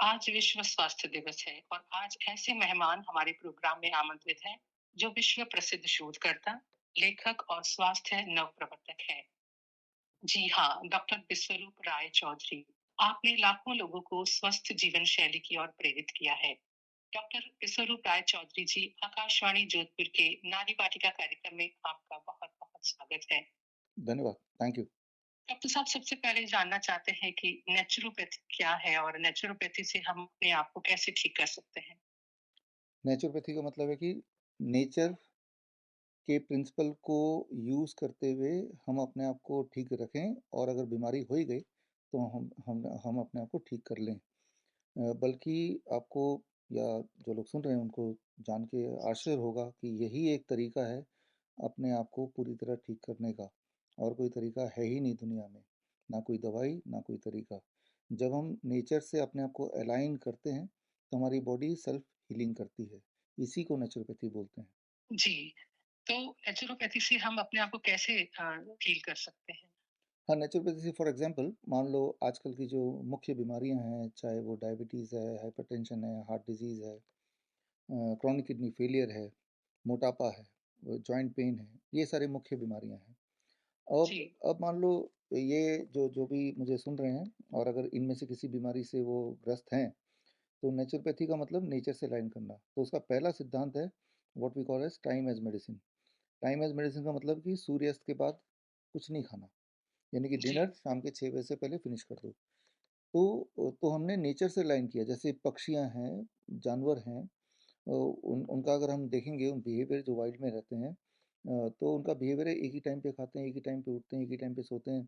आज विश्व स्वास्थ्य दिवस है और आज ऐसे मेहमान हमारे प्रोग्राम में आमंत्रित हैं जो विश्व प्रसिद्ध शोधकर्ता, लेखक और स्वास्थ्य नव प्रवर्तक है। जी हाँ, डॉक्टर विश्वरूप राय चौधरी। आपने लाखों लोगों को स्वस्थ जीवन शैली की ओर प्रेरित किया है। डॉक्टर विश्वरूप राय चौधरी जी, आकाशवाणी जोधपुर के नारी वाटिका कार्यक्रम में आपका बहुत बहुत स्वागत है। धन्यवाद, थैंक यू। डॉक्टर साहब, सबसे पहले जानना चाहते हैं कि नेचुरोपैथी क्या है और नेचुरोपैथी से हम अपने आप को कैसे ठीक कर सकते हैं? नेचुरोपैथी का मतलब है कि नेचर के प्रिंसिपल को यूज़ करते हुए हम अपने आप को ठीक रखें और अगर बीमारी हो ही गई तो हम अपने आप को ठीक कर लें। बल्कि आपको या जो लोग सुन रहे हैं उनको जान के आश्चर्य होगा कि यही एक तरीका है अपने आप को पूरी तरह ठीक करने का। और कोई तरीका है ही नहीं दुनिया में, ना कोई दवाई ना कोई तरीका। जब हम नेचर से अपने आप को अलाइन करते हैं तो हमारी बॉडी सेल्फ हीलिंग करती है। इसी को नेचुरोपैथी बोलते हैं। जी, तो नेचुरोपैथी से हम अपने आप को कैसे हील कर सकते हैं? हाँ, नेचुरोपैथी से फॉर एग्जांपल मान लो आजकल की जो मुख्य बीमारियां हैं, चाहे वो डायबिटीज़ है, हाइपरटेंशन है, हार्ट डिजीज़ है, क्रॉनिक किडनी फेलियर है, मोटापा है, जॉइंट पेन है, ये सारी मुख्य बीमारियां हैं। अब जी, अब मान लो ये जो जो भी मुझे सुन रहे हैं और अगर इनमें से किसी बीमारी से वो ग्रस्त हैं तो नेचुरोपैथी का मतलब नेचर से लाइन करना। तो उसका पहला सिद्धांत है what we call as time as medicine. Time as medicine का मतलब कि सूर्यास्त के बाद कुछ नहीं खाना, यानी कि जी, डिनर शाम के 6 बजे से पहले फिनिश कर दो। तो हमने नेचर से लाइन किया। जैसे पक्षियां हैं, जानवर हैं, उनका अगर हम देखेंगे उन बिहेवियर जो वाइल्ड में रहते हैं, तो उनका बिहेवियर है एक ही टाइम पे खाते हैं, एक ही टाइम पे उठते हैं, एक ही टाइम पे सोते हैं।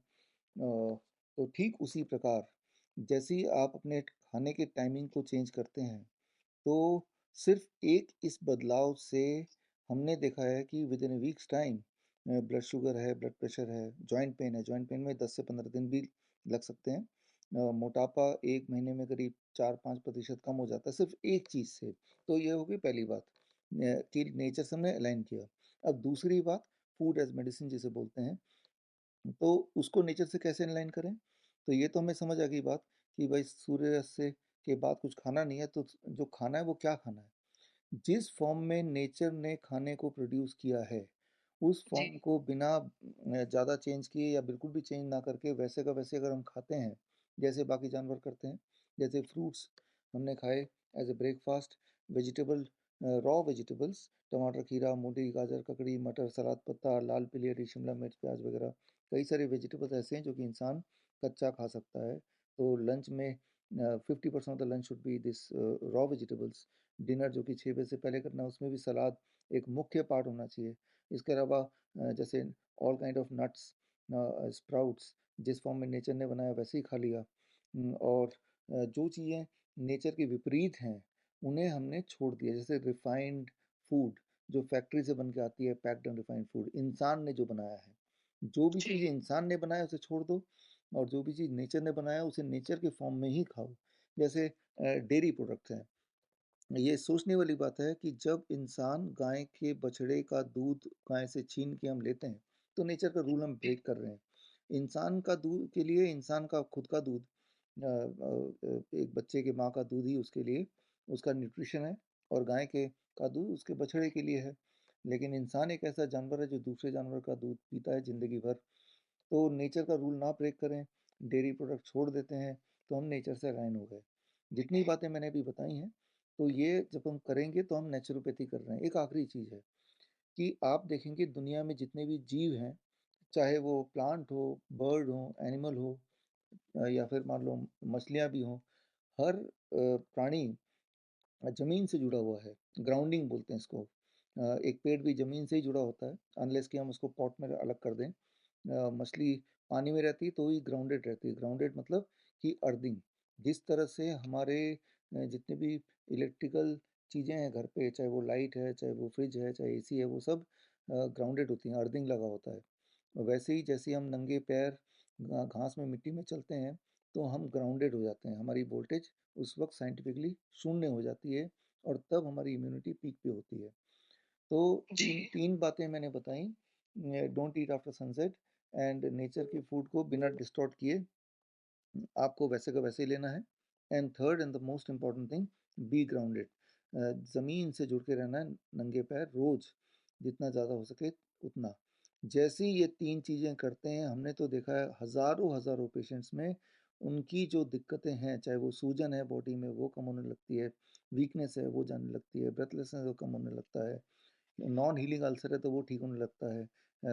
तो ठीक उसी प्रकार जैसे ही आप अपने खाने के टाइमिंग को चेंज करते हैं तो सिर्फ एक इस बदलाव से हमने देखा है कि with in A weeks time blood sugar है, ब्लड प्रेशर है, जॉइंट पेन है, जॉइंट पेन में 10 से 15 दिन भी लग सकते हैं, मोटापा 1 महीने में करीब 4-5% कम हो जाता है सिर्फ एक चीज़ से। तो ये होगी पहली बात, कि नेचर से हमने अलाइन किया। अब दूसरी बात, फूड एज मेडिसिन जिसे बोलते हैं, तो उसको नेचर से कैसे अलाइन करें? तो ये तो हमें समझ आ गई बात कि भाई सूर्यास्त से के बाद कुछ खाना नहीं है, तो जो खाना है वो क्या खाना है? जिस फॉर्म में नेचर ने खाने को प्रोड्यूस किया है उस जी, फॉर्म को बिना ज़्यादा चेंज किए या बिल्कुल भी चेंज ना करके वैसे का वैसे अगर हम खाते हैं जैसे बाकी जानवर करते हैं, जैसे फ्रूट्स हमने खाए as a breakfast, vegetable, raw vegetables, टमाटर, खीरा, मूली, गाजर, ककड़ी, मटर, सलाद पत्ता, लाल पीली हरी शिमला मिर्च, प्याज वगैरह, कई सारे वेजिटेबल्स ऐसे हैं जो कि इंसान कच्चा खा सकता है। तो लंच में 50% of the lunch should be this raw vegetables. Dinner जो कि 6 बजे से पहले करना है उसमें भी सलाद एक मुख्य पार्ट होना चाहिए। इसके अलावा जैसे all kind of nuts, sprouts, जिस फॉर्म में नेचर ने बनाया वैसे ही खा लिया। और जो चीज़ें नेचर के विपरीत हैं उन्हें हमने छोड़ दिया, जैसे रिफाइंड फूड जो फैक्ट्री से बन के आती है, पैक्ड एंड रिफाइंड फूड इंसान ने जो बनाया है। जो भी चीज़ जी, इंसान ने बनाया उसे छोड़ दो और जो भी चीज़ नेचर ने बनाया उसे नेचर के फॉर्म में ही खाओ। जैसे डेयरी प्रोडक्ट्स हैं, ये सोचने वाली बात है कि जब इंसान गाय के बछड़े का दूध गाय से छीन के हम लेते हैं तो नेचर का रूल हम जी, ब्रेक कर रहे हैं। इंसान का दूध के लिए इंसान का खुद का दूध, एक बच्चे के माँ का दूध ही उसके लिए उसका न्यूट्रिशन है और गाय के का दूध उसके बछड़े के लिए है। लेकिन इंसान एक ऐसा जानवर है जो दूसरे जानवर का दूध पीता है जिंदगी भर। तो नेचर का रूल ना ब्रेक करें, डेयरी प्रोडक्ट छोड़ देते हैं तो हम नेचर से अलाइन हो गए। जितनी बातें मैंने अभी बताई हैं तो ये जब हम करेंगे तो हम नेचुरोपैथी कर रहे हैं। एक आखिरी चीज़ है कि आप देखेंगे दुनिया में जितने भी जीव हैं, चाहे वो प्लांट हो, बर्ड हो, एनिमल हो, या फिर मान लो मछलियाँ भी हों, हर प्राणी ज़मीन से जुड़ा हुआ है। ग्राउंडिंग बोलते हैं इसको। एक पेड़ भी ज़मीन से ही जुड़ा होता है अनलेस कि हम उसको पॉट में अलग कर दें। मछली पानी में रहती है तो ही ग्राउंडेड रहती है। ग्राउंडेड मतलब कि अर्थिंग। जिस तरह से हमारे जितने भी इलेक्ट्रिकल चीज़ें हैं घर पे, चाहे वो लाइट है, चाहे वो फ्रिज है, चाहे एसी है, वो सब ग्राउंडेड होती हैं, अर्थिंग लगा होता है। वैसे ही जैसे हम नंगे पैर घास में मिट्टी में चलते हैं तो हम ग्राउंडेड हो जाते हैं, हमारी वोल्टेज उस वक्त साइंटिफिकली शून्य हो जाती है और तब हमारी इम्यूनिटी पीक पे होती है। तो जी, तीन तीन बातें मैंने बताई, don't eat after sunset and nature की फूड को बिना डिस्टॉर्ट किए आपको वैसे का वैसे ही लेना है and third and the most important thing, be grounded. ज़मीन से जुड़ के रहना है, नंगे पैर रोज, जितना ज़्यादा हो सके उतना। जैसे ही ये तीन चीज़ें करते हैं, हमने तो देखा है हज़ारों हज़ारों पेशेंट्स में उनकी जो दिक्कतें हैं, चाहे वो सूजन है बॉडी में वो कम होने लगती है, वीकनेस है वो जाने लगती है, ब्रेथलेसनेस वो कम होने लगता है, नॉन हीलिंग अल्सर है तो वो ठीक होने लगता है,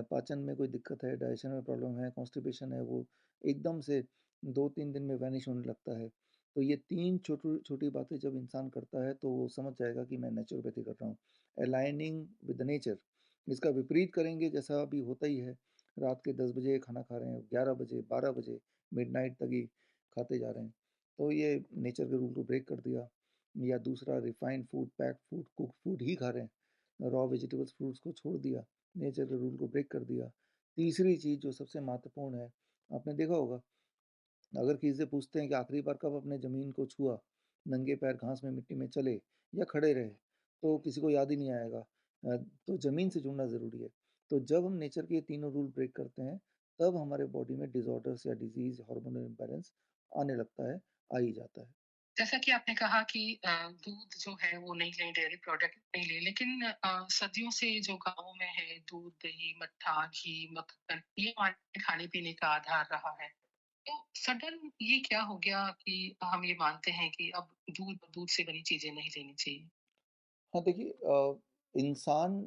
पाचन में कोई दिक्कत है, डाइजेशन में प्रॉब्लम है, कॉन्स्टिपेशन है, वो एकदम से 2-3 दिन में वैनिश होने लगता है। तो ये तीन छोटी छोटी बातें जब इंसान करता है तो वो समझ जाएगा कि मैं नेचुरोपैथी कर रहा हूँ, अलाइनिंग विद द नेचर। इसका विपरीत करेंगे, जैसा अभी होता ही है, रात के 10 बजे खाना खा रहे हैं, 11 बजे 12 बजे मिडनाइट तक ही खाते जा रहे हैं, तो ये नेचर के रूल को ब्रेक कर दिया। या दूसरा, refined food, packed food, cook food ही खा रहे हैं, रॉ वेजिटेबल्स फ्रूट्स को छोड़ दिया, नेचर के रूल को ब्रेक कर दिया। तीसरी चीज़ जो सबसे महत्वपूर्ण है, आपने देखा होगा, अगर किसी से पूछते हैं कि आखिरी बार कब अपने ज़मीन को छुआ, नंगे पैर घास में मिट्टी में चले या खड़े रहे, तो किसी को याद ही नहीं आएगा। तो ज़मीन से जुड़ना ज़रूरी है। तो जब हम नेचर के ये तीनों रूल ब्रेक करते हैं, तब हमारे बॉडी में डिसऑर्डर्स या डिजीज़, हार्मोनल इम्बैलेंस आने लगता है, आ ही जाता है। जैसा कि आपने कहा कि दूध जो है वो नहीं लें, डेयरी प्रोडक्ट नहीं लें, लेकिन सदियों से जो गाँव में है दूध, दही, मट्ठा, घी, मक्खन ये हमारे खाने-पीने का आधार रहा है। तो सडन ये क्या हो गया कि हम ये मानते हैं कि अब दूध दूध से बनी चीज़ें नहीं लेनी चाहिए? हाँ, देखिए, इंसान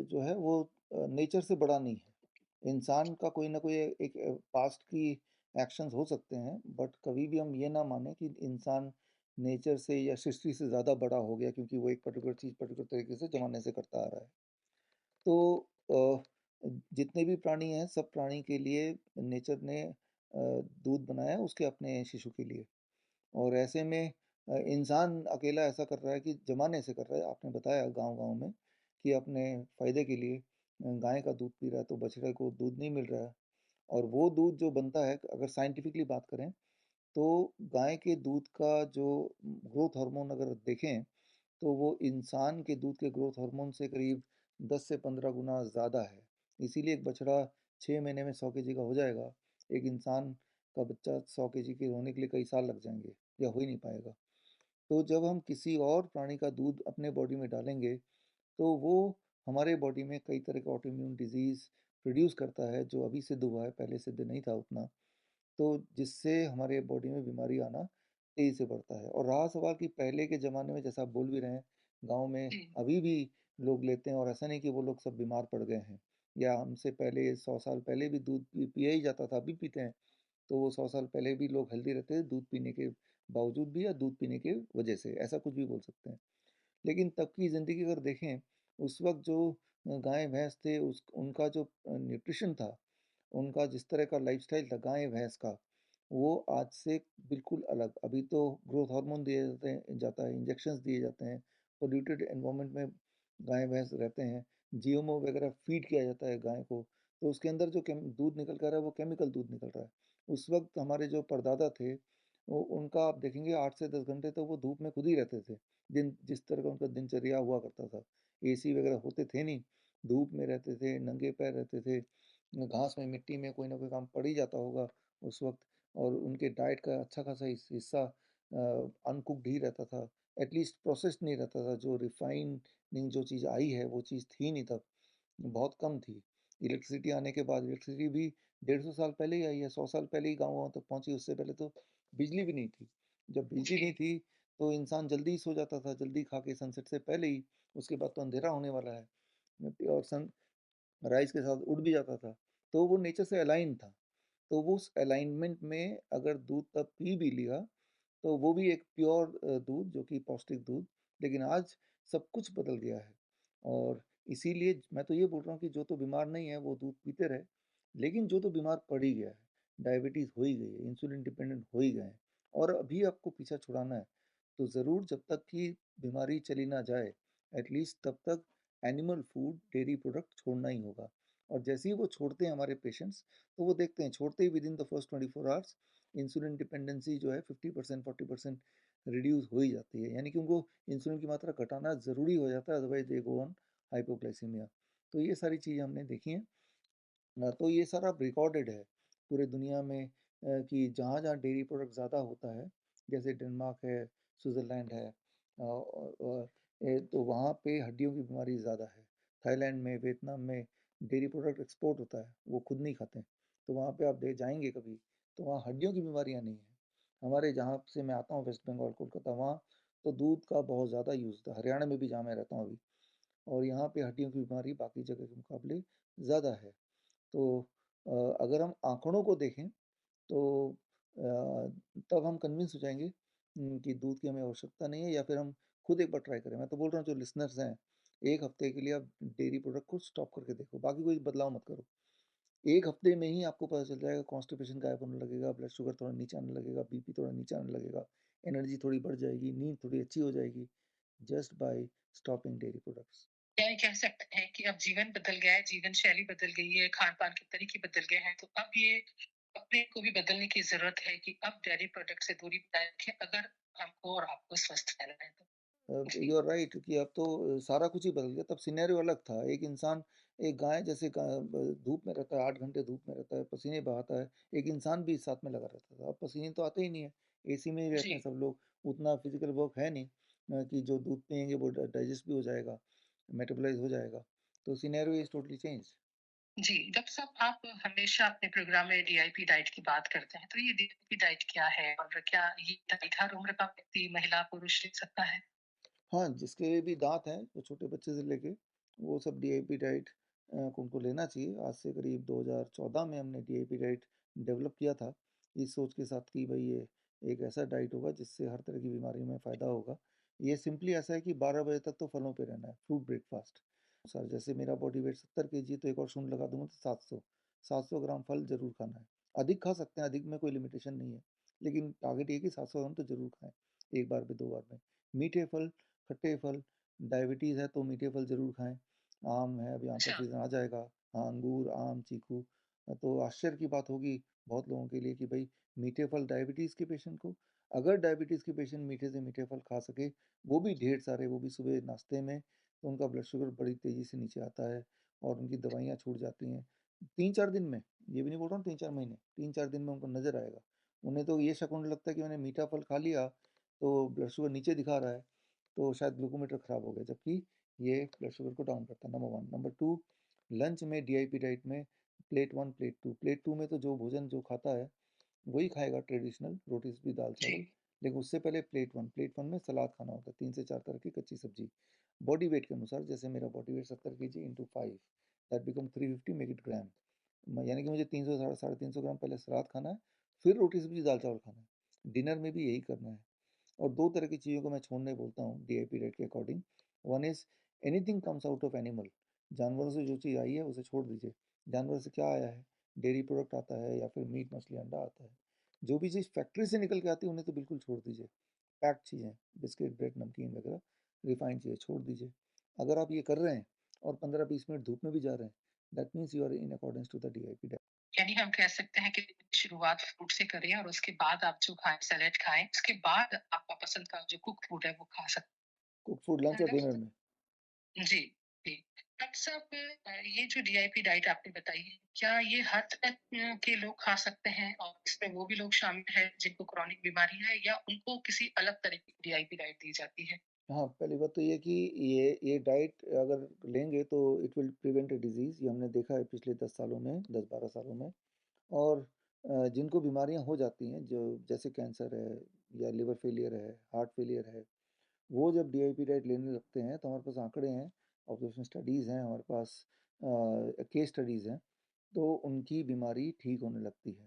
जो है वो नेचर से बड़ा नहीं है। इंसान का कोई ना कोई एक पास्ट की एक्शंस हो सकते हैं, बट कभी भी हम ये ना माने कि इंसान नेचर से या सृष्टि से ज़्यादा बड़ा हो गया क्योंकि वो एक पर्टिकुलर चीज़ पर्टिकुलर तरीके से ज़माने से करता आ रहा है। तो जितने भी प्राणी हैं, सब प्राणी के लिए नेचर ने दूध बनाया है उसके अपने शिशु के लिए। और ऐसे में इंसान अकेला ऐसा कर रहा है कि ज़माने से कर रहा है। आपने बताया गाँव-गाँव में कि अपने फ़ायदे के लिए गाय का दूध पी रहा है, तो बछड़े को दूध नहीं मिल रहा है। और वो दूध जो बनता है, अगर साइंटिफिकली बात करें, तो गाय के दूध का जो ग्रोथ हार्मोन अगर देखें, तो वो इंसान के दूध के ग्रोथ हार्मोन से करीब 10 से 15 गुना ज़्यादा है। इसीलिए एक बछड़ा 6 महीने में 100 केजी का हो जाएगा। एक इंसान का बच्चा 100 केजी के होने के लिए कई साल लग जाएँगे या हो ही नहीं पाएगा। तो जब हम किसी और प्राणी का दूध अपने बॉडी में डालेंगे, तो वो हमारे बॉडी में कई तरह का ऑटोइम्यून डिजीज़ प्रोड्यूस करता है, जो अभी सिद्ध हुआ है, पहले सिद्ध नहीं था उतना। तो जिससे हमारे बॉडी में बीमारी आना तेज़ी से बढ़ता है। और रहा सवाल कि पहले के ज़माने में, जैसा आप बोल भी रहे हैं, गाँव में जी। अभी भी लोग लेते हैं, और ऐसा नहीं कि वो लोग सब बीमार पड़ गए हैं, या हमसे पहले 100 साल पहले भी दूध पिया ही जाता था, अभी पीते हैं। तो वो 100 साल पहले भी लोग हेल्दी रहते थे दूध पीने के बावजूद भी, या दूध पीने की वजह से, ऐसा कुछ भी बोल सकते हैं। लेकिन तब की ज़िंदगी अगर देखें, उस वक़्त जो गाय भैंस थे, उस उनका जो न्यूट्रिशन था, उनका जिस तरह का लाइफ़स्टाइल था गाय भैंस का, वो आज से बिल्कुल अलग। अभी तो ग्रोथ हार्मोन दिए जाता है, इंजेक्शंस दिए जाते हैं, पोल्यूटेड एनवायरनमेंट में गाय भैंस रहते हैं, जीएमओ वगैरह फीड किया जाता है गाय को, तो उसके अंदर जो दूध निकल कर आ रहा है वो केमिकल दूध निकल रहा है। उस वक्त हमारे जो परदादा थे, वो उनका आप देखेंगे 8 से 10 घंटे तो वो धूप में खुद ही रहते थे। दिन जिस तरह का उनका दिनचर्या हुआ करता था, एसी वगैरह होते थे नहीं, धूप में रहते थे, नंगे पैर रहते थे, घास में मिट्टी में कोई ना कोई काम पड़ ही जाता होगा उस वक्त। और उनके डाइट का अच्छा खासा हिस्सा अनकुक्ड ही रहता था, एटलीस्ट प्रोसेस्ड नहीं रहता था। जो रिफाइनिंग जो चीज़ आई है वो चीज़ थी नहीं तब, बहुत कम थी। इलेक्ट्रिसिटी आने के बाद, इलेक्ट्रिसिटी भी 150 साल पहले ही आई है, 100 साल पहले ही गाँव गाँव तक पहुँची, उससे पहले तो बिजली भी नहीं थी। जब बिजली जी। नहीं थी तो इंसान जल्दी ही सो जाता था, जल्दी खा के सनसेट से पहले ही, उसके बाद तो अंधेरा होने वाला है, और सनराइज के साथ उठ भी जाता था। तो वो नेचर से अलाइन था। तो वो उस अलाइनमेंट में अगर दूध तब पी भी लिया, तो वो भी एक प्योर दूध, जो कि पौष्टिक दूध। लेकिन आज सब कुछ बदल गया है, और इसीलिए मैं तो ये बोल रहा हूँ कि जो तो बीमार नहीं है वो दूध पीते रहे, लेकिन जो तो बीमार पड़ ही गया है, डायबिटीज़ हो ही गई है, इंसुलिन डिपेंडेंट हो ही गए हैं, और अभी आपको पीछा छुड़ाना है, तो ज़रूर जब तक कि बीमारी चली ना जाए, एटलीस्ट तब तक एनिमल फूड, डेयरी प्रोडक्ट छोड़ना ही होगा। और जैसे ही वो छोड़ते हैं हमारे पेशेंट्स, तो वो देखते हैं छोड़ते ही within the first 24 hours insulin dependency जो है 50% 40% रिड्यूस हो ही जाती है, यानी कि उनको इंसुलिन की मात्रा घटाना ज़रूरी हो जाता है, otherwise they go on hypoglycaemia. तो ये सारी चीज़ें हमने देखी हैं ना, तो ये सारा रिकॉर्डेड है पूरे दुनिया में, कि जहाँ जहाँ डेयरी प्रोडक्ट ज़्यादा होता है, जैसे डेनमार्क है, स्विट्ज़रलैंड है, तो वहाँ पे हड्डियों की बीमारी ज़्यादा है। थाईलैंड में, वियतनाम में डेयरी प्रोडक्ट एक्सपोर्ट होता है, वो खुद नहीं खाते हैं। तो वहाँ पे आप दे जाएंगे कभी, तो वहाँ हड्डियों की बीमारियाँ नहीं हैं। हमारे जहाँ से मैं आता हूँ, वेस्ट बंगाल, कोलकाता, वहाँ तो दूध का बहुत ज़्यादा यूज़ होता है। हरियाणा में भी जहाँ मैं रहता हूँ अभी, और यहाँ पे हड्डियों की बीमारी बाकी जगह के मुकाबले ज़्यादा है। तो अगर हम आंकड़ों को देखें तो तब हम कन्विंस हो जाएंगे कि दूध की हमें आवश्यकता नहीं है, या फिर हम खुद एक बार ट्राई करें। मैं तो बोल रहा हूँ जो लिसनर्स हैं, एक हफ्ते के लिए आप डेयरी प्रोडक्ट को स्टॉप करके देखो, बाकी कोई बदलाव मत करो। एक हफ्ते में ही आपको पता चल जाएगा, कॉन्स्टिपेशन गायब होने लगेगा, ब्लड शुगर थोड़ा नीचे आने लगेगा, बीपी थोड़ा नीचे आने लगेगा, एनर्जी थोड़ी बढ़ जाएगी, नींद थोड़ी अच्छी हो जाएगी, just by stopping dairy products. क्या ये कह सकते हैं कि अब जीवन बदल गया है, जीवन शैली बदल गई है, खान-पान के तरीके बदल गए हैं, तो अब ये अपने को भी बदलने की ज़रूरत है कि अब डेयरी प्रोडक्ट से दूरी बनाए रखें, अगर हमको और आपको स्वस्थ रहना है तो? जी। यू आर राइट कि अब तो सारा कुछ ही बदल गया। तब सिनेरियो अलग था। एक इंसान, एक गाय जैसे धूप में रहता है, 8 घंटे धूप में रहता है, पसीने बहाता है, एक इंसान भी साथ में लगा रहता था। अब पसीने तो आते ही नहीं है, एसी में ही रहते हैं जी। सब लोग। उतना फिजिकल वर्क है नहीं कि जो दूध पियेंगे वो डाइजेस्ट भी हो जाएगा, मेटाबोलाइज हो जाएगा। तो सिनेरियो इज टोटली चेंज। जी, डॉक्टर साहब, आप हमेशा अपने प्रोग्राम में डीआईपी डाइट की बात करते हैं, तो ये डीआईपी डाइट क्या है और क्या ये डाइट हर उम्र का व्यक्ति, महिला, पुरुष ले सकता है? हाँ, जिसके भी दांत हैं, वो छोटे बच्चे से लेके, वो सब डीआईपी डाइट को उनको लेना चाहिए। आज से करीब 2014 में हमने डीआईपी डाइट डेवलप किया था, इस सोच के साथ कि भाई ये एक ऐसा डाइट होगा जिससे हर तरह की बीमारी में फ़ायदा होगा। ये सिंपली ऐसा है कि 12 बजे तक तो फलों पे रहना है, फ्रूट ब्रेकफास्ट। सर जैसे मेरा बॉडी वेट 70 केजी, तो एक और शून्य लगा दूंगा तो 700 ग्राम फल जरूर खाना है। अधिक खा सकते हैं, अधिक में कोई लिमिटेशन नहीं है, लेकिन टारगेट ये कि 700 ग्राम तो जरूर खाएं, एक बार में, 2 बार में। मीठे फल, खट्टे फल, डायबिटीज़ है तो मीठे फल ज़रूर खाएँ। आम है, अभी आम का अच्छा। सीज़न आ जाएगा। हाँ, अंगूर, आम, चीकू। तो आश्चर्य की बात होगी बहुत लोगों के लिए कि भई मीठे फल डायबिटीज़ के पेशेंट को, अगर डायबिटीज़ के पेशेंट मीठे से मीठे फल खा सके, वो भी ढेर सारे, वो भी सुबह नाश्ते में, तो उनका ब्लड शुगर बड़ी तेज़ी से नीचे आता है और उनकी दवाइयाँ छूट जाती हैं। 3-4 दिन में, ये भी नहीं बोल रहा हूँ 3-4 महीने, 3-4 दिन में उनको नज़र आएगा। उन्हें तो ये शक होने लगता है कि मैंने मीठा फल खा लिया, तो ब्लड शुगर नीचे दिखा रहा है, तो शायद ग्लूकोमीटर खराब हो गया, जबकि ये ब्लड शुगर को डाउन करता है। Number one. Number two, lunch में डीआईपी डाइट में plate one, plate two, plate two में तो जो भोजन जो खाता है वही खाएगा, ट्रेडिशनल रोटी सब्जी दाल जी। चावल। लेकिन उससे पहले प्लेट वन में सलाद खाना होता है, 3 से 4 तरह की कच्ची सब्जी, बॉडी वेट के अनुसार। जैसे मेरा body weight 70 kg into 5, that become 350, make it gram. यानी कि मुझे 300 साढ़े 350 ग्राम पहले सलाद खाना है, फिर रोटी सब्जी दाल चावल खाना है। डिनर में भी यही करना है। और दो तरह की चीज़ों को मैं छोड़ने बोलता हूँ डीआईपी रेट के according. One is anything comes out of animal, जानवरों से जो चीज़ आई है उसे छोड़ दीजिए। जानवर से क्या आया है, डेयरी प्रोडक्ट आता है या फिर मीट मछली अंडा आता है। जो भी चीज़ फैक्ट्री से निकल के आती है उन्हें तो बिल्कुल छोड़ दीजिए। पैक्ड चीज़ें, बिस्किट, ब्रेड, नमकीन वगैरह, रिफाइंड चीज़ें छोड़ दीजिए। अगर आप ये कर रहे हैं और 15-20 मिनट धूप में भी जा रहे हैं, that means you are in accordance to the DIP diet. यानी हम कह सकते हैं कि शुरुआत फ्रूट से करें और उसके बाद आप जो खाएँ, सैलेड खाएँ, उसके बाद आपका पसंद का जो कुक फूड है वो खा सकते कुक फूड लंच हैं। और डिनर में। जी, जी। डॉक्टर साहब, ये जो डीआईपी डाइट आपने बताई है, क्या ये हर तरह के लोग खा सकते हैं और इसमें वो भी लोग शामिल हैं जिनको क्रॉनिक बीमारी है, या उनको किसी अलग तरह की डीआईपी डाइट दी जाती है? हाँ, पहली बात तो ये कि ये डाइट अगर लेंगे तो it will prevent a disease. ये हमने देखा है पिछले 10 सालों में, 10-12 सालों में। और जिनको बीमारियां हो जाती हैं, जो जैसे कैंसर है या लिवर फेलियर है, हार्ट फेलियर है, वो जब डीआईपी डाइट लेने लगते हैं तो हमारे पास आंकड़े हैं, ऑब्जर्वेशन स्टडीज़ हैं हमारे पास, केस स्टडीज़ हैं, तो उनकी बीमारी ठीक होने लगती है।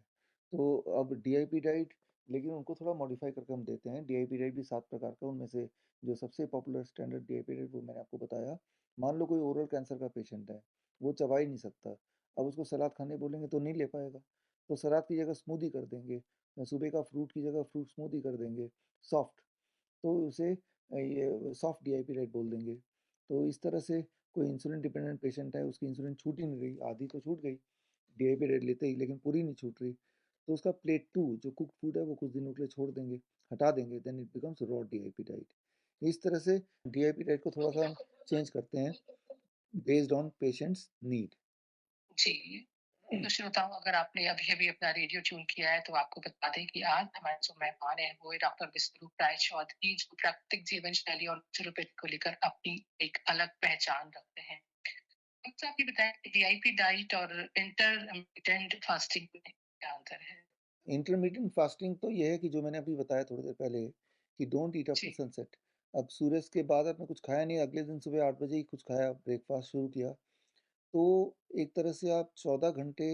तो अब डीआईपी डाइट, लेकिन उनको थोड़ा मॉडिफाई करके हम देते हैं। डीआईपी डाइट भी 7 प्रकार का, उनमें से जो सबसे पॉपुलर स्टैंडर्ड डीआईपी डाइट वो मैंने आपको बताया। मान लो कोई ओरल कैंसर का पेशेंट है, वो चबा ही नहीं सकता, अब उसको सलाद खाने बोलेंगे तो नहीं ले पाएगा, तो सलाद की जगह स्मूदी कर देंगे, सुबह का फ्रूट की जगह फ्रूट स्मूदी कर देंगे, सॉफ्ट, तो उसे ये सॉफ्ट डीआईपी डाइट बोल देंगे। तो इस तरह से कोई इंसुलिन डिपेंडेंट पेशेंट है, उसकी इंसुलिन छूट ही नहीं रही, आधी तो छूट गई डीआईपी डाइट लेते ही, लेकिन पूरी नहीं छूट रही, तो उसका प्लेट टू जो कुक फूड है वो कुछ दिनों के लिए छोड़ देंगे, हटा देंगे, then it becomes raw DIP diet. इस तरह से डीआईपी डाइट को थोड़ा सा चेंज करते हैं बेस्ड ऑन पेशेंट्स नीड। जी। तो श्रोताओ, अगर आपने अभी-अभी अपना रेडियो ट्यून किया है, तो आपको बता दें कि आज हमारे जो मेहमान हैं, वो है डॉक्टर विष्णुरूप राय चौधरी, जो प्राकृतिक जीवन शैली और नेचुरोपैथी को लेकर अपनी एक अलग पहचान रखते हैं। अच्छा, आप ये बताएं कि डीआईपी डाइट और इंटरमिटेंट फास्टिंग में क्या अंतर है? इंटरमीडिएट फास्टिंग तो ये है कि जो मैंने अभी बताया थोड़ी देर पहले कि डोंट ईट आफ्टर जी, सनसेट। अब सूरज के बाद आपने कुछ खाया नहीं, अगले दिन सुबह 8 बजे ही कुछ खाया, ब्रेकफास्ट शुरू किया, तो एक तरह से आप 14 घंटे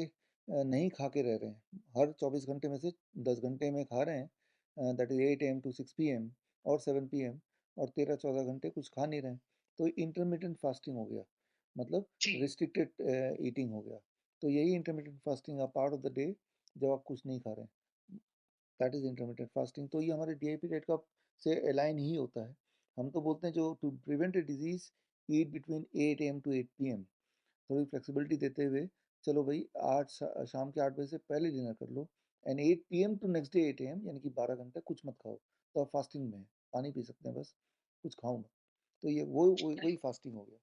नहीं खा के रह रहे हैं। हर 24 घंटे में से 10 घंटे में खा रहे हैं, that is 8 AM to 6 PM और 7 PM, और 13-14 घंटे कुछ खा नहीं रहे हैं, तो इंटरमीडिएट फास्टिंग हो गया, मतलब जी, रिस्ट्रिक्टेड ईटिंग हो गया। तो यही intermediate fasting, a part of the day जब आप कुछ नहीं खा रहे हैं, दैट इज इंटरमीडिएट फास्टिंग। तो ये हमारे डीआईपी रेट का से अलाइन ही होता है। हम तो बोलते हैं जो to prevent a disease, eat between 8 AM to 8 PM, थोड़ी फ्लेक्सिबिलिटी देते हुए, चलो भाई शाम के 8 बजे से पहले डिनर कर लो, and 8 PM to next day 8 AM, यानी कि 12 घंटे कुछ मत खाओ, तो आप फास्टिंग में हैं, पानी पी सकते हैं बस, कुछ खाओ मत। तो ये वही फास्टिंग हो गया।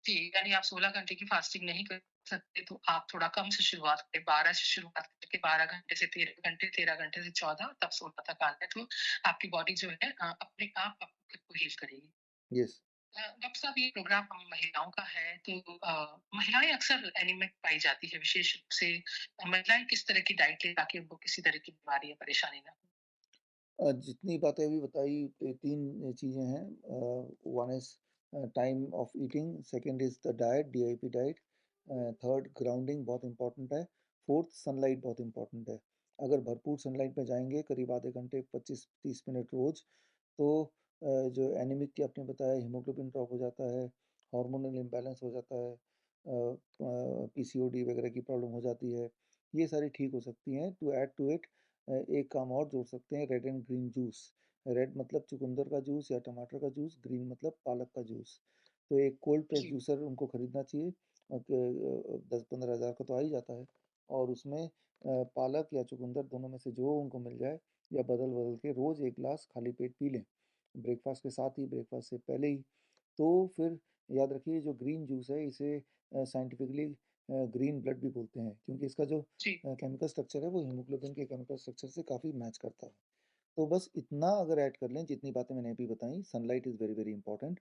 जी, यानी आप 16 घंटे की फास्टिंग नहीं कर सकते, तो आप थोड़ा कम से शुरुआत करें, 12 से शुरुआत करके 12 घंटे से 13 घंटे, 13 घंटे से 14, तब 16 तक आ जाए, तो आपकी बॉडी जो है अपने आप खुद को हील करेगी। यस। डॉक्टर साहब, ये प्रोग्राम हम महिलाओं का है, तो महिलाएं अक्सर एनीमिक पाई जाती है, विशेष रूप से महिलाएं किस तरह की डाइट लें ताकि उनको किसी तरह की बीमारी या परेशानी ना हो? जितनी बातें अभी बताई, तीन चीज़ें हैं। One is time of eating, second is the diet, DIP diet, third grounding बहुत इंपॉर्टेंट है, फोर्थ सनलाइट बहुत इंपॉर्टेंट है। अगर भरपूर सनलाइट में जाएंगे करीब आधे घंटे 25-30 मिनट रोज, तो जो एनीमिक की आपने बताया, हीमोग्लोबिन ड्रॉप हो जाता है, हार्मोनल इम्बैलेंस हो जाता है, पीसीओडी वगैरह की प्रॉब्लम हो जाती है, ये सारी ठीक हो सकती हैं। टू ऐड टू इट, एक काम और जोड़ सकते हैं, red and green juice. Red मतलब चुकंदर का जूस या टमाटर का जूस, ग्रीन मतलब पालक का जूस। तो एक कोल्ड प्रेस जी, जूसर उनको खरीदना चाहिए, 10-15 हज़ार का तो आ ही जाता है, और उसमें पालक या चुकंदर दोनों में से जो उनको मिल जाए, या बदल बदल के रोज़ एक गिलास खाली पेट पी लें, ब्रेकफास्ट के साथ ही, ब्रेकफास्ट से पहले ही। तो फिर याद रखिए, जो ग्रीन जूस है इसे साइंटिफिकली ग्रीन ब्लड भी बोलते हैं, क्योंकि इसका जो जी, केमिकल स्ट्रक्चर है वो हीमोग्लोबिन के केमिकल स्ट्रक्चर से काफ़ी मैच करता है। तो बस इतना अगर ऐड कर लें, जितनी बातें मैंने अभी बताई, sunlight is very very important,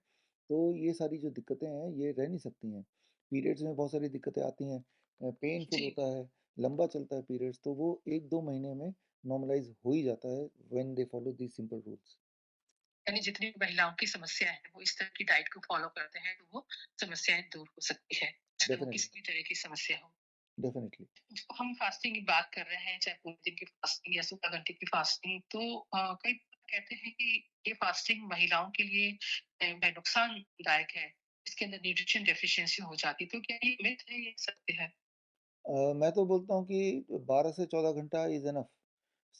तो ये सारी जो दिक्कतें हैं ये रह नहीं सकती हैं। पीरियड्स में बहुत सारी दिक्कतें आती हैं, पेनफुल जी। होता है, लंबा चलता है पीरियड्स, तो वो 1-2 महीने में नॉर्मलाइज हो ही जाता है, when they follow these simple rules. यानी जितनी भी महिलाओं की समस्या है, वो इस तरह की डाइट को फॉलो करते हैं, तो वो समस्याएं दूर हो सकती है, चाहे वो डेफिनेटली। किसी भी तरह की समस्या हो। डेफिनेटली। जो हम फास्टिंग की बात कर रहे हैं, चाहे पूरे दिन की फास्टिंग या 16 घंटे की फास्टिंग, तो कई लोग कहते हैं कि ये फास्टिंग महिलाओं के लिए नुकसानदायक है, इसके अंदर न्यूट्रिशन डेफिशिएंसी हो जाती है, तो क्या ये मिथ है, ये सत्य है? मैं तो बोलता हूँ कि 12 से 14 घंटा इज़ एनफ।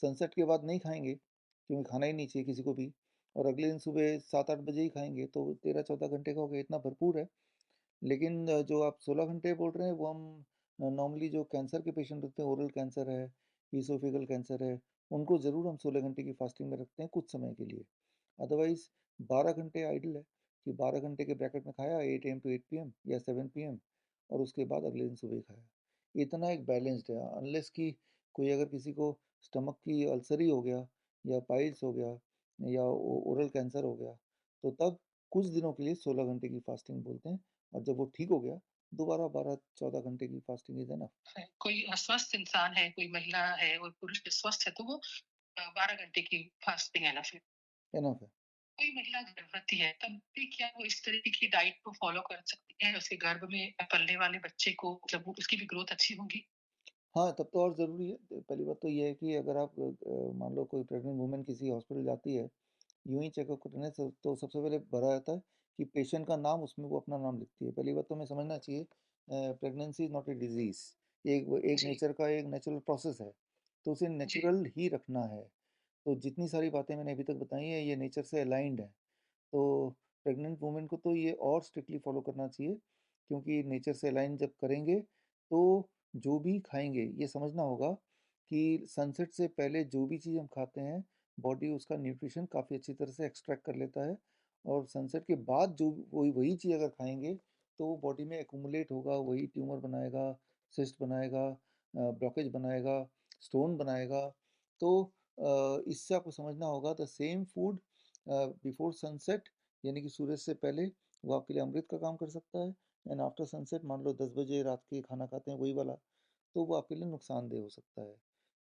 सनसेट के बाद नहीं खाएंगे, क्योंकि खाना ही नहीं चाहिए किसी को भी, और अगले दिन सुबह 7-8 बजे ही खाएंगे, तो 13-14 घंटे का हो गया, इतना भरपूर है। लेकिन जो आप 16 घंटे बोल रहे हैं, वो हम नॉर्मली जो कैंसर के पेशेंट होते हैं, ओरल कैंसर है, ईसोफेगल कैंसर है, उनको ज़रूर हम 16 घंटे की फास्टिंग में रखते हैं कुछ समय के लिए। अदरवाइज 12 घंटे आइडल है, कि 12 घंटे के ब्रैकेट में खाया, 8 AM to 8 PM या 7 PM, और उसके बाद अगले दिन सुबह खाया। इतना एक बैलेंस्ड है, अनलेस कि कोई अगर किसी को स्टमक की अल्सर ही हो गया, या पाइल्स हो गया, या ओरल कैंसर हो गया, तो तब कुछ दिनों के लिए 16 घंटे की फास्टिंग बोलते हैं, और जब वो ठीक हो गया, दोबारा 12-14 घंटे की फास्टिंग इज एनफ। कोई स्वस्थ इंसान है, कोई महिला है और पुरुष स्वस्थ है, तो वो 12 घंटे की फास्टिंग एनफ है। एनफ है। कोई महिला गर्भवती है, तब भी क्या वो इस तरीके की डाइट को फॉलो कर सकती है? उसके गर्भ में पलने वाले बच्चे को, मतलब वो उसकी भी ग्रोथ अच्छी होगी? हाँ, तब तो और ज़रूरी है। पहली बात तो ये है कि अगर आप मान लो कोई प्रेग्नेंट वुमेन किसी हॉस्पिटल जाती है, यूँ ही चेकअप करने से, तो सबसे पहले भरा रहता है कि पेशेंट का नाम, उसमें वो अपना नाम लिखती है। पहली बात तो हमें समझना चाहिए, pregnancy is not a disease, एक जी, नेचर का एक नेचुरल प्रोसेस है, तो उसे जी, नेचुरल ही रखना है। तो जितनी सारी बातें मैंने अभी तक बताई हैं, ये नेचर से अलाइन्ड है। तो प्रेग्नेंट वुमेन को तो ये और स्ट्रिक्टली फॉलो करना चाहिए, क्योंकि नेचर से अलाइन जब करेंगे, तो जो भी खाएंगे ये समझना होगा कि सनसेट से पहले जो भी चीज़ हम खाते हैं, बॉडी उसका न्यूट्रिशन काफ़ी अच्छी तरह से एक्सट्रैक्ट कर लेता है, और सनसेट के बाद जो वही वही चीज़ अगर खाएंगे, तो वो बॉडी में एकुमुलेट होगा, वही ट्यूमर बनाएगा, सिस्ट बनाएगा, ब्लॉकेज बनाएगा, स्टोन बनाएगा। तो इससे आपको समझना होगा the same food before sunset, यानी कि सूरज से पहले, वो आपके लिए अमृत का काम कर सकता है। एंड आफ्टर सनसेट, मान लो 10 बजे रात के खाना खाते हैं वही वाला, तो वो आपके लिए नुकसानदेह हो सकता है।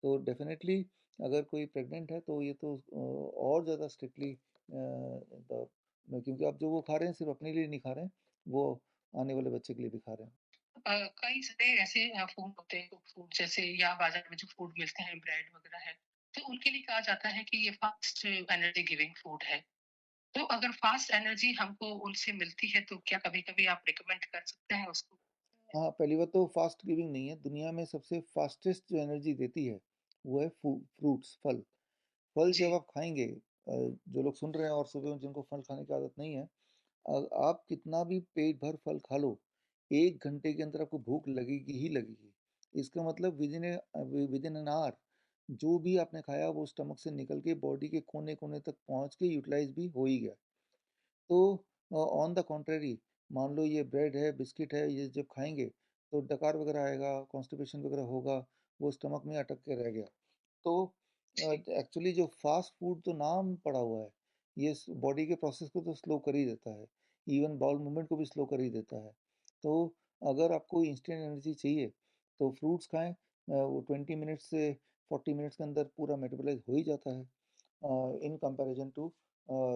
तो डेफिनेटली अगर कोई प्रेग्नेंट है तो ये तो और ज़्यादा स्ट्रिक्टली, क्योंकि आप जो वो खा रहे हैं सिर्फ अपने लिए नहीं खा रहे हैं, वो आने वाले बच्चे के लिए भी खा रहे हैं। कई सारे ऐसे फूड होते हैं, फूड जैसे या बाजार में जो फूड मिलते हैं, ब्रेड वगैरह है, तो उनके लिए कहा जाता है कि ये फास्ट एनर्जी गिविंग फूड है। तो अगर फास्ट एनर्जी हमको उनसे मिलती है, तो क्या कभी-कभी आप रिकमेंड कर सकते हैं उसको? हाँ, पहली बात तो फास्ट गिविंग नहीं है। दुनिया में सबसे फास्टेस्ट जो एनर्जी देती है वो है फ्रूट्स, फल। फल जब जी, आप खाएंगे, जो लोग सुन रहे हैं और सुबह जिनको फल खाने की आदत नहीं है, आप कितना भी पेट भर फल खा लो, 1 घंटे के अंदर आपको भूख लगेगी ही लगेगी। इसका मतलब विद इन एन आवर जो भी आपने खाया वो स्टमक से निकल के बॉडी के कोने कोने तक पहुंच के यूटिलाइज भी हो ही गया। तो ऑन द कॉन्ट्रेरी, मान लो ये ब्रेड है, बिस्किट है, ये जब खाएंगे तो डकार वगैरह आएगा, कॉन्स्टिपेशन वगैरह होगा, वो स्टमक में अटक के रह गया। तो जी, एक्चुअली जो फास्ट फूड तो नाम पड़ा हुआ है, ये बॉडी के प्रोसेस को तो स्लो कर ही देता है, इवन बाउल मूवमेंट को भी स्लो कर ही देता है। तो अगर आपको इंस्टेंट एनर्जी चाहिए तो फ्रूट्स खाएं, वो 20 मिनट्स से 40 मिनट्स के अंदर पूरा मेटाबोलाइज हो ही जाता है। इन कंपैरिजन टू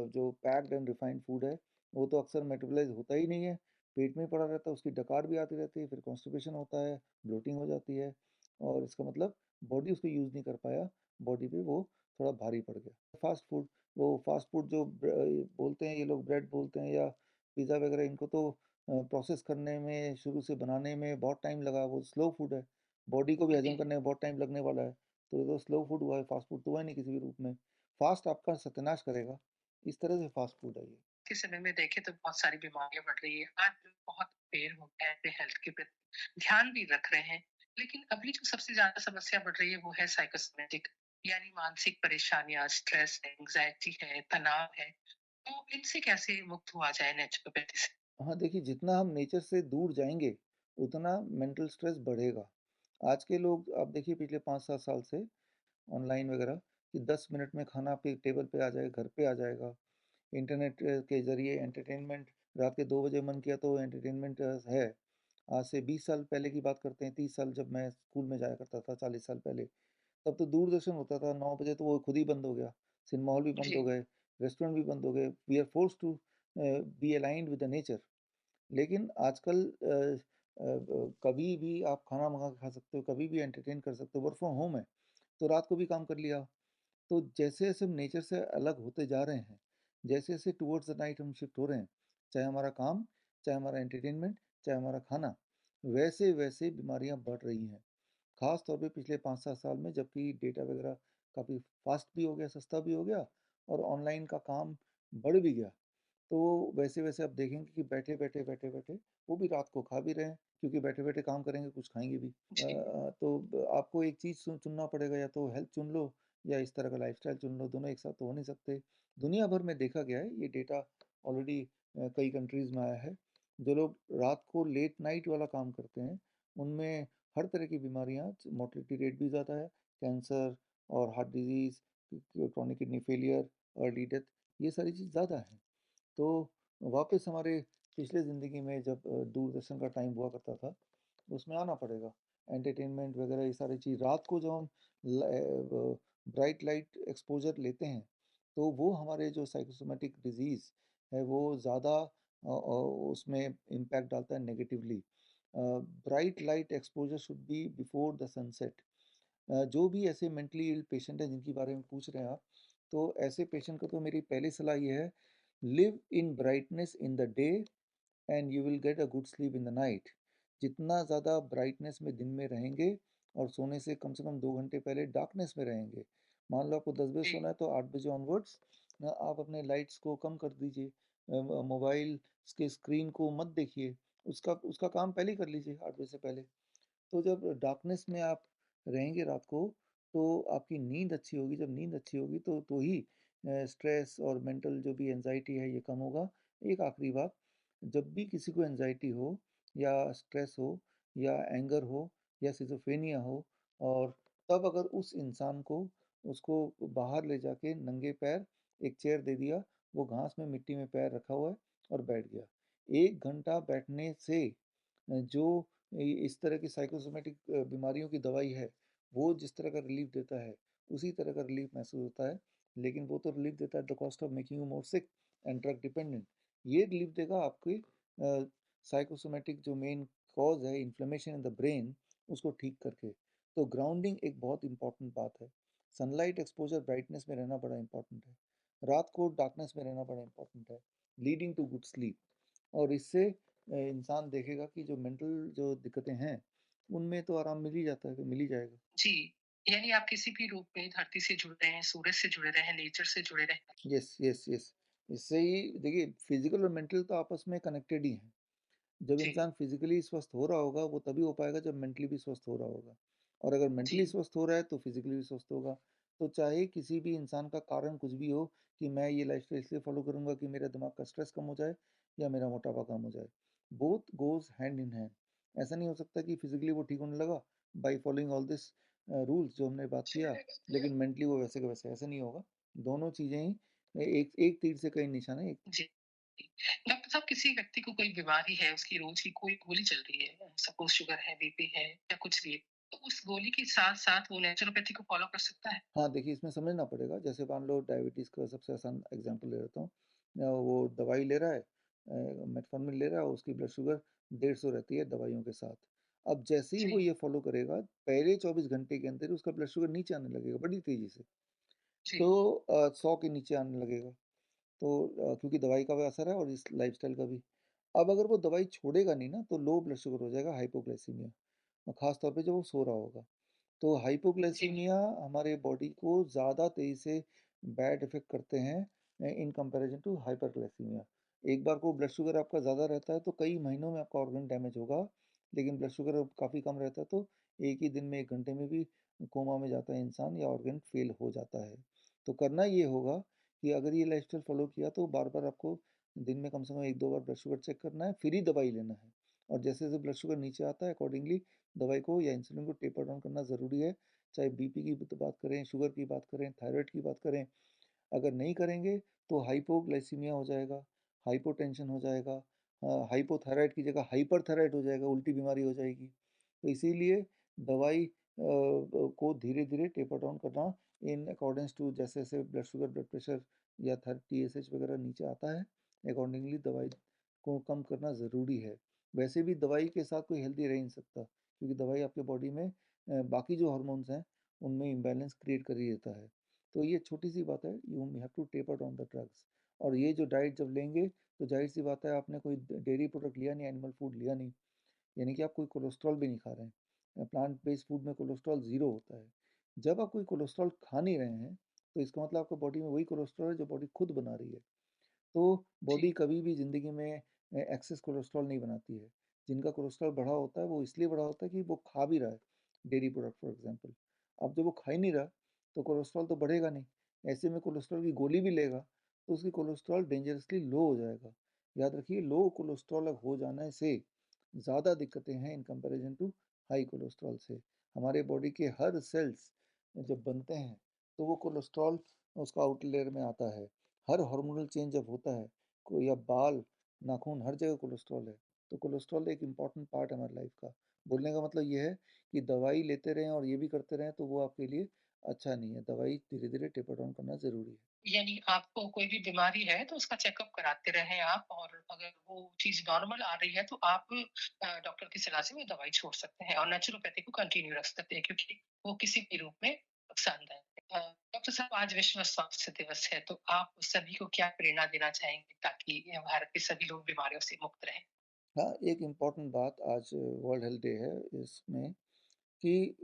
जो पैक्ड एंड रिफाइंड फूड है, वो तो अक्सर मेटाबोलाइज होता ही नहीं है, पेट में ही पड़ा रहता है, उसकी डकार भी आती रहती है, फिर कॉन्स्टिपेशन होता है, ब्लोटिंग हो जाती है, और इसका मतलब बॉडी उसको यूज़ नहीं कर पाया, बॉडी पे वो थोड़ा भारी पड़ गया। फास्ट फूड, वो फास्ट फूड जो बोलते हैं ये लोग, ब्रेड बोलते हैं या पिज़्ज़ा वगैरह, इनको तो प्रोसेस करने में, शुरू से बनाने में बहुत टाइम लगा, वो स्लो फूड है, बॉडी को भी हजम जी। करने में बहुत टाइम लगने वाला है। तो ये तो स्लो फूड हुआ है, फास्ट फूड तो हुआ ही नहीं किसी भी रूप में। फास्ट आपका सत्यानाश करेगा, इस तरह से फास्ट फूड है ये। के समय में देखें तो बहुत सारी बीमारियां बढ़ रही है। आज लोग बहुत अवेयर हो गए हैं, अपने हेल्थ के प्रति ध्यान भी रख रहे हैं। लेकिन अभी जो सबसे ज्यादा समस्या बढ़ रही है वो है साइकोसोमेटिक, यानी मानसिक परेशानियां, स्ट्रेस, एंग्जाइटी है, तनाव है। तो इनसे कैसे मुक्त हुआ जाए नेचुरोपैथी से? हाँ, देखिए जितना हम नेचर से दूर जाएंगे उतना मेंटल स्ट्रेस बढ़ेगा। आज के लोग आप देखिए पिछले 5-7 साल से ऑनलाइन वगैरह, कि 10 मिनट में खाना आपके टेबल पे आ जाएगा, घर पे आ जाएगा। इंटरनेट के ज़रिए एंटरटेनमेंट, रात के 2 बजे मन किया तो एंटरटेनमेंट है। आज से 20 साल पहले की बात करते हैं, 30 साल जब मैं स्कूल में जाया करता था, 40 साल पहले, तब तो दूरदर्शन होता था, 9 बजे तो वो खुद ही बंद हो गया, सिनेमा हॉल भी बंद हो जी, गए, रेस्टोरेंट भी बंद हो गए, we are force to be aligned with the nature. लेकिन आजकल कभी भी आप खाना मंगा के खा सकते हो, कभी भी एंटरटेन कर सकते हो, वर्क फ्रॉम होम है, तो रात को भी काम कर लिया। तो जैसे जैसे हम नेचर से अलग होते जा रहे हैं, जैसे जैसे टूवर्ड्स द नाइट हम शिफ्ट हो रहे हैं, चाहे हमारा काम, चाहे हमारा एंटरटेनमेंट, चाहे हमारा खाना, वैसे वैसे बीमारियां बढ़ रही हैं। खास तौर पे पिछले 5-7 साल में, जबकि डेटा वगैरह काफ़ी फास्ट भी हो गया, सस्ता भी हो गया, और ऑनलाइन का काम बढ़ भी गया। तो वैसे वैसे आप देखेंगे कि बैठे बैठे बैठे बैठे वो भी रात को खा भी रहे हैं, क्योंकि बैठे बैठे काम करेंगे कुछ खाएंगे भी। जी, तो आपको एक चीज़ चुनना पड़ेगा, या तो हेल्थ चुन लो या इस तरह का लाइफस्टाइल चुन लो, दोनों एक साथ तो हो नहीं सकते। दुनिया भर में देखा गया है ये डेटा, ऑलरेडी कई कंट्रीज़ में आया है। जो लोग रात को लेट नाइट वाला काम करते हैं उनमें हर तरह की बीमारियां, मोर्टेलिटी रेट भी ज़्यादा है, कैंसर और heart disease, chronic kidney failure, early death, ये सारी चीज़ ज़्यादा है। तो वापस हमारे पिछले ज़िंदगी में जब दूरदर्शन का टाइम हुआ करता था, उसमें आना पड़ेगा। एंटरटेनमेंट वगैरह ये सारी चीज़, रात को जब हम ब्राइट लाइट एक्सपोजर लेते हैं तो वो हमारे जो साइकोसोमेटिक डिजीज़ है वो ज़्यादा उसमें इम्पैक्ट डालता है negatively. Bright light exposure should be before the sunset. जो भी ऐसे मेंटली इल पेशेंट हैं जिनके बारे में पूछ रहे हैं आप, तो ऐसे पेशेंट को तो मेरी पहली सलाह ये है, live in brightness in the day and you will get a good sleep in the night. जितना ज़्यादा ब्राइटनेस में दिन में रहेंगे और सोने से कम 2 घंटे पहले डार्कनेस में रहेंगे, मान लो आपको 10 बजे जी, सोना है तो 8 बजे ऑनवर्ड्स आप अपने लाइट्स को कम कर दीजिए, मोबाइल के स्क्रीन को मत देखिए, उसका उसका काम पहले ही कर लीजिए 8 बजे से पहले। तो जब डार्कनेस में आप रहेंगे रात को, तो आपकी नींद अच्छी होगी, जब नींद अच्छी होगी तो ही स्ट्रेस और मेंटल जो भी एनजाइटी है ये कम होगा। एक आखिरी बात, जब भी किसी को एनजाइटी हो या स्ट्रेस हो, या एंगर हो या सिजोफ्रेनिया हो, और तब अगर उस इंसान को उसको बाहर ले जाके नंगे पैर एक चेयर दे दिया, वो घास में मिट्टी में पैर रखा हुआ है और बैठ गया, 1 घंटा बैठने से जो इस तरह की साइकोसोमेटिक बीमारियों की दवाई है, वो जिस तरह का रिलीफ देता है, उसी तरह का रिलीफ महसूस होता है। लेकिन वो तो रिलीफ देता है at the cost of making you more sick and drug dependent. ये रिलीफ देगा आपके साइकोसोमेटिक जो मेन कॉज है इन्फ्लेमेशन इन द ब्रेन, उसको ठीक करके। तो ग्राउंडिंग एक बहुत इंपॉर्टेंट बात है। सनलाइट एक्सपोजर ब्राइटनेस में रहना बड़ा इंपॉर्टेंट है, रात को डार्कनेस में रहना बड़ा इंपॉर्टेंट है, लीडिंग टू गुड स्लीप। और इससे इंसान देखेगा कि जो मेंटल जो दिक्कतें हैं, उनमें तो आराम मिल ही जाता है, मिल ही जाएगा। जी, यानी आप किसी भी रूप में धरती से जुड़ रहे हैं, सूरज से जुड़े रहे हैं, नेचर से जुड़े रहे हैं। Yes, yes, yes. इससे ही देखिए, फिजिकल और मेंटल तो आपस में कनेक्टेड ही हैं। जब जी, इंसान फिजिकली स्वस्थ हो रहा होगा, वो तभी हो पाएगा जब मेंटली भी स्वस्थ हो रहा होगा। और अगर मेंटली जी, स्वस्थ हो रहा है तो फिजिकली भी स्वस्थ होगा। तो चाहे किसी भी इंसान का कारण कुछ भी हो, कि मैं ये लाइफस्टाइल इसलिए फॉलो करूंगा कि मेरा दिमाग का स्ट्रेस कम हो जाए या मेरा मोटापा कम हो जाए, both goes hand in hand. ऐसा नहीं हो सकता कि फिजिकली वो ठीक होने लगा by following all this rules जो हमने बात किया, लेकिन मेंटली वो वैसे का वैसे, ऐसा नहीं होगा। दोनों चीजें ही एक एक तीर से कई निशाने एक। जी। डॉक्टर साहब, किसी व्यक्ति को कोई बीमारी है, उसकी रोज की कोई गोली चल रही है, सपोज शुगर है, बीपी है या कुछ भी है, तो उस गोली के साथ-साथ वो नेचुरोपैथी को फॉलो कर सकता है? हाँ, देखिए इसमें समझना पड़ेगा। जैसे मान लो डायबिटीज़ का सबसे आसान एग्जांपल ले लेता हूँ। वो दवाई ले रहा है, मेटफॉर्मिन ले रहा है, उसकी ब्लड शुगर 150 रहती है दवाइयों के साथ। अब जैसे ही वो जी, ये फ़ॉलो करेगा, पहले 24 घंटे के अंदर ही उसका ब्लड शुगर नीचे आने लगेगा बड़ी तेज़ी से। तो जी, 100 के नीचे आने लगेगा। तो क्योंकि दवाई का भी असर है और इस लाइफ़स्टाइल का भी। अब अगर वो दवाई छोड़ेगा नहीं ना, तो लो ब्लड शुगर हो जाएगा, हाइपोग्लाइसीमिया, और ख़ास तौर पे जब वो सो रहा होगा। तो जी, हाइपोग्लाइसीमिया हमारे बॉडी को ज़्यादा तेज़ी से बैड इफ़ेक्ट करते हैं इन कंपैरिजन टू हाइपरग्लाइसीमिया। एक बार को ब्लड शुगर आपका ज़्यादा रहता है तो कई महीनों में आपका ऑर्गन डैमेज होगा, लेकिन ब्लड शुगर काफ़ी कम रहता है तो एक ही दिन में 1 घंटे में भी कोमा में जाता है इंसान या ऑर्गन फेल हो जाता है। तो करना ये होगा कि अगर ये लाइफस्टाइल फॉलो किया तो बार बार आपको दिन में कम से कम 1-2 बार ब्लड शुगर चेक करना है, फिर ही दवाई लेना है। और जैसे जैसे ब्लड शुगर नीचे आता है अकॉर्डिंगली दवाई को या इंसुलिन को टेपर डाउन करना ज़रूरी है। चाहे बीपी की तो बात करें, शुगर की बात करें, थायराइड की बात करें। अगर नहीं करेंगे तो हाइपोग्लाइसीमिया हो जाएगा, हाइपोटेंशन हो जाएगा, हाइपोथायराइड की जगह हाइपरथायराइड हो जाएगा, उल्टी बीमारी हो जाएगी। तो इसीलिए दवाई को धीरे धीरे टेपर डाउन करना इन अकॉर्डेंस टू जैसे जैसे ब्लड शुगर, ब्लड प्रेशर या TSH वगैरह नीचे आता है, अकॉर्डिंगली दवाई को कम करना ज़रूरी है। वैसे भी दवाई के साथ कोई हेल्दी रह नहीं सकता, क्योंकि दवाई आपके बॉडी में बाकी जो हार्मोन्स हैं उनमें इम्बैलेंस क्रिएट कर ही देता है। तो ये छोटी सी बात है, you have to taper down the drugs. और ये जो डाइट जब लेंगे तो जाहिर सी बात है आपने कोई डेयरी प्रोडक्ट लिया नहीं, एनिमल फूड लिया नहीं, यानी कि आप कोई कोलेस्ट्रॉल भी नहीं खा रहे हैं। प्लांट बेस्ड फूड में कोलेस्ट्रॉल ज़ीरो होता है। जब आप कोई कोलेस्ट्रॉल खा नहीं रहे हैं तो इसका मतलब आपका बॉडी में वही कोलेस्ट्रॉल है जो बॉडी खुद बना रही है। तो बॉडी जी, कभी भी ज़िंदगी में एक्सेस कोलेस्ट्रॉल नहीं बनाती है। जिनका कोलेस्ट्रॉल बढ़ा होता है वो इसलिए बढ़ा होता है कि वो खा भी रहा है, डेयरी प्रोडक्ट फॉर एग्जांपल। अब जब वो खा ही नहीं रहा तो कोलेस्ट्रॉल तो बढ़ेगा नहीं। ऐसे में कोलेस्ट्रॉल की गोली भी लेगा तो उसकी कोलेस्ट्रॉल डेंजरसली लो हो जाएगा। याद रखिए, लो कोलेस्ट्रॉल हो जाने से ज़्यादा दिक्कतें हैं in comparison to high cholesterol से। हमारे बॉडी के हर सेल्स जब बनते हैं तो वो कोलेस्ट्रॉल उसका आउटर लेयर में आता है। हर हार्मोनल चेंज जब होता है, कोई या बाल, नाखून, हर जगह कोलेस्ट्रॉल है। तो कोलेस्ट्रॉल एक इम्पॉर्टेंट पार्ट है हमारी लाइफ का। बोलने का मतलब ये है कि दवाई लेते रहें और ये भी करते रहें तो वो आपके लिए अच्छा नहीं है। दवाई धीरे धीरे टेपर डाउन करना ज़रूरी है। यानी आपको कोई भी बीमारी है तो उसका चेकअप कराते रहें आप, और अगर वो चीज़ नॉर्मल आ रही है तो आप डॉक्टर की सलाह से वो दवाई छोड़ सकते हैं और नेचुरोपैथी को कंटिन्यू रख सकते हैं, क्योंकि वो किसी भी रूप में नुकसानदायक है। डॉक्टर साहब, आज विश्व स्वास्थ्य दिवस है, तो आप सभी को क्या प्रेरणा देना चाहेंगे ताकि भारत के सभी लोग बीमारियों से मुक्त रहें? हाँ, एक इम्पॉर्टेंट बात, आज वर्ल्ड हेल्थ डे है इसमें, कि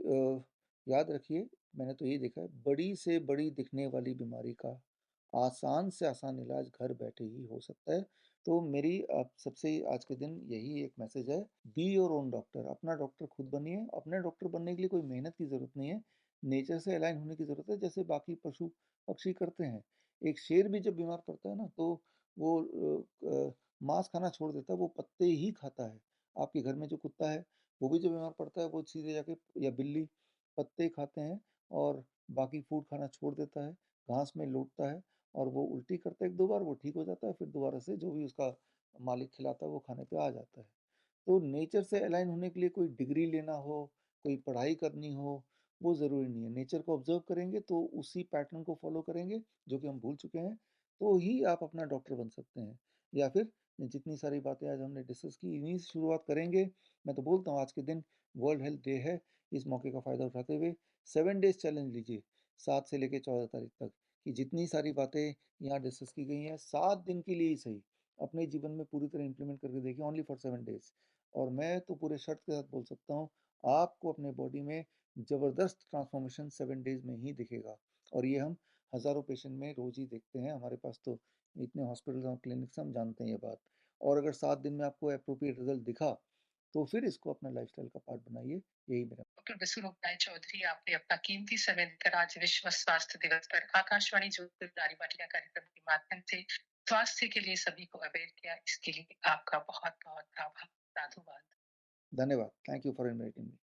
याद रखिए, मैंने तो ये देखा है, बड़ी से बड़ी दिखने वाली बीमारी का आसान से आसान इलाज घर बैठे ही हो सकता है। तो मेरी आप सबसे आज के दिन यही एक मैसेज है, बी योर ओन डॉक्टर। अपना डॉक्टर खुद बनिए। अपने डॉक्टर बनने के लिए कोई मेहनत की ज़रूरत नहीं है, नेचर से अलाइन होने की ज़रूरत है, जैसे बाकी पशु पक्षी करते हैं। एक शेर भी जब बीमार पड़ता है ना तो वो मांस खाना छोड़ देता है, वो पत्ते ही खाता है। आपके घर में जो कुत्ता है वो भी जो बीमार पड़ता है वो सीधे जाके, या बिल्ली पत्ते खाते हैं और बाकी फूड खाना छोड़ देता है, घास में लौटता है और वो उल्टी करता है 1-2 बार, वो ठीक हो जाता है, फिर दोबारा से जो भी उसका मालिक खिलाता है वो खाने पे आ जाता है। तो नेचर से अलाइन होने के लिए कोई डिग्री लेना हो, कोई पढ़ाई करनी हो, वो ज़रूरी नहीं है। नेचर को ऑब्ज़र्व करेंगे तो उसी पैटर्न को फ़ॉलो करेंगे, जो कि हम भूल चुके हैं, तो ही आप अपना डॉक्टर बन सकते हैं। या फिर जितनी सारी बातें आज हमने डिस्कस की, इन्हीं से शुरुआत करेंगे। मैं तो बोलता हूँ आज के दिन वर्ल्ड हेल्थ डे है, इस मौके का फ़ायदा उठाते हुए 7 डेज़ चैलेंज लीजिए, 7 से लेके 14 तारीख तक, कि जितनी सारी बातें यहाँ डिस्कस की गई हैं, 7 दिन के लिए ही सही, अपने जीवन में पूरी तरह इम्प्लीमेंट करके देखिए, ओनली फॉर 7 डेज़। और मैं तो पूरे शर्त के साथ बोल सकता हूँ, आपको अपने बॉडी में ज़बरदस्त ट्रांसफॉर्मेशन 7 डेज़ में ही दिखेगा। और ये हम हज़ारों पेशेंट में रोज़ ही देखते हैं, हमारे पास तो इतने हॉस्पिटल्स और क्लिनिक्स, हम जानते हैं ये बात। और अगर 7 दिन में आपको एप्रोप्रिएट रिजल्ट दिखा, तो फिर इसको अपना लाइफस्टाइल का पार्ट बनाइए, यही मेरा। डॉक्टर विश्वरूप राय चौधरी, आपने अपना कीमती समय देकर आज विश्व स्वास्थ्य दिवस पर आकाशवाणी जोधपुर दारी बाटिया कार्यक्रम के माध्यम से स्वास्थ्य के लिए सभी को अवेयर किया, इसके लिए आपका बहुत बहुत आभार। साधुवाद। धन्यवाद। Thank you for inviting me.